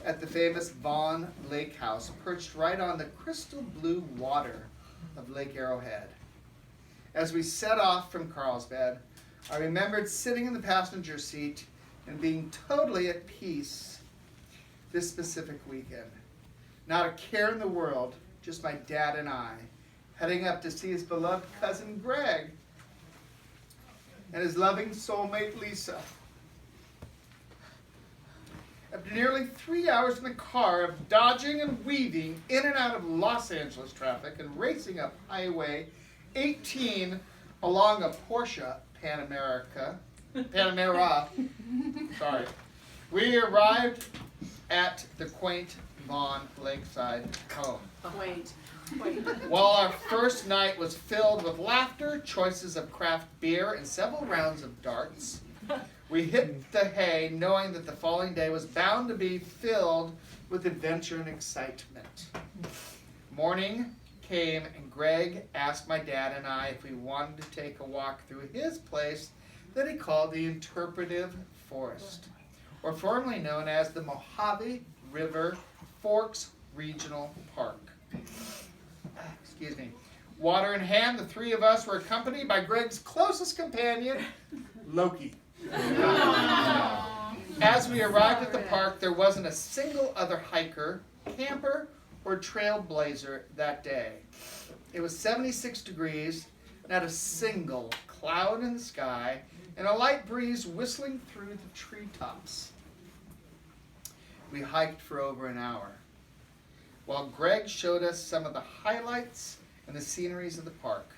at the famous Vaughn Lake House, perched right on the crystal blue water of Lake Arrowhead. As we set off from Carlsbad, I remembered sitting in the passenger seat and being totally at peace this specific weekend. Not a care in the world, just my dad and I, heading up to see his beloved cousin Greg and his loving soulmate Lisa. After nearly 3 hours in the car of dodging and weaving in and out of Los Angeles traffic and racing up Highway 18 along a Porsche Panamera, sorry, we arrived at the quaint Vaughn Lakeside home. Quaint. While our first night was filled with laughter, choices of craft beer, and several rounds of darts, we hit the hay knowing that the following day was bound to be filled with adventure and excitement. Morning came and Greg asked my dad and I if we wanted to take a walk through his place that he called the Interpretive Forest, or formerly known as the Mojave River Forks Regional Park. Excuse me. Water in hand, the three of us were accompanied by Greg's closest companion, Loki. As we arrived at the park, there wasn't a single other hiker, camper, or trailblazer that day. It was 76 degrees, not a single cloud in the sky, and a light breeze whistling through the treetops. We hiked for over an hour, while Greg showed us some of the highlights and the sceneries of the park.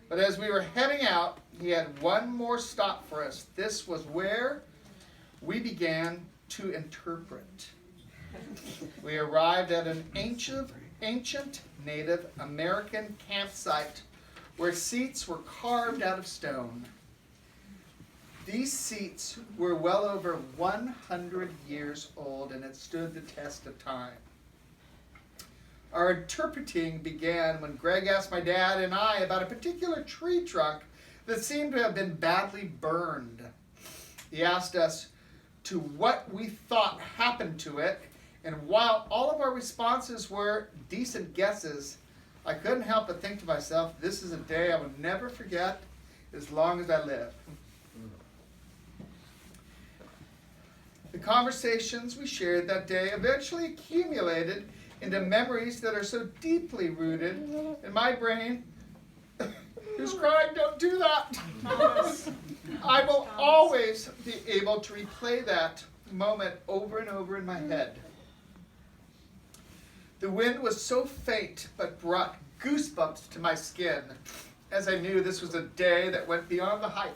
But as we were heading out, he had one more stop for us. This was where we began to interpret. We arrived at an ancient Native American campsite where seats were carved out of stone. These seats were well over 100 years old and had stood the test of time. Our interpreting began when Greg asked my dad and I about a particular tree trunk that seemed to have been badly burned. He asked us to what we thought happened to it, and while all of our responses were decent guesses, I couldn't help but think to myself, this is a day I will never forget as long as I live. The conversations we shared that day eventually accumulated into memories that are so deeply rooted in my brain. Who's crying? Don't do that. I will always be able to replay that moment over and over in my head. The wind was so faint but brought goosebumps to my skin as I knew this was a day that went beyond the hike.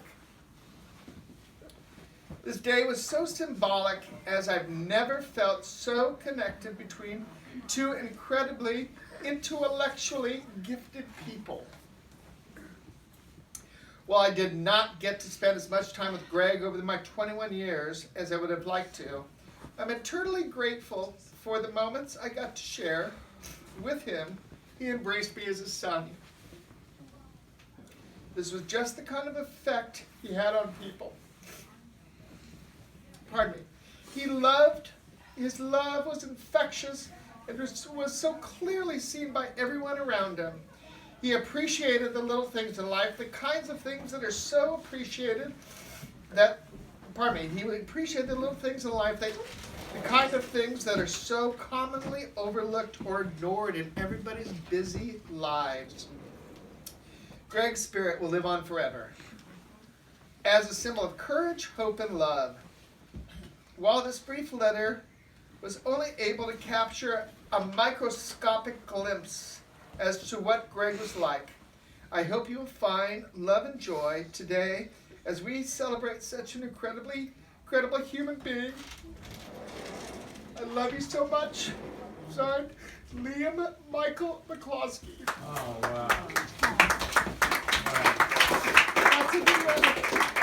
This day was so symbolic as I've never felt so connected between two incredibly intellectually gifted people. While I did not get to spend as much time with Greg over my 21 years as I would have liked to, I'm eternally grateful for the moments I got to share with him. He embraced me as his son. This was just the kind of effect he had on people. Pardon me. His love was infectious and was so clearly seen by everyone around him. He appreciated the little things in life, the kinds of things that are so appreciated he would appreciate the little things in life, the kind of things that are so commonly overlooked or ignored in everybody's busy lives. Greg's spirit will live on forever as a symbol of courage, hope, and love. While this brief letter was only able to capture a microscopic glimpse as to what Greg was like, I hope you will find love and joy today as we celebrate such an incredible human being. I love you so much. Signed, Liam Michael McCloskey. Oh, wow. That's a good one.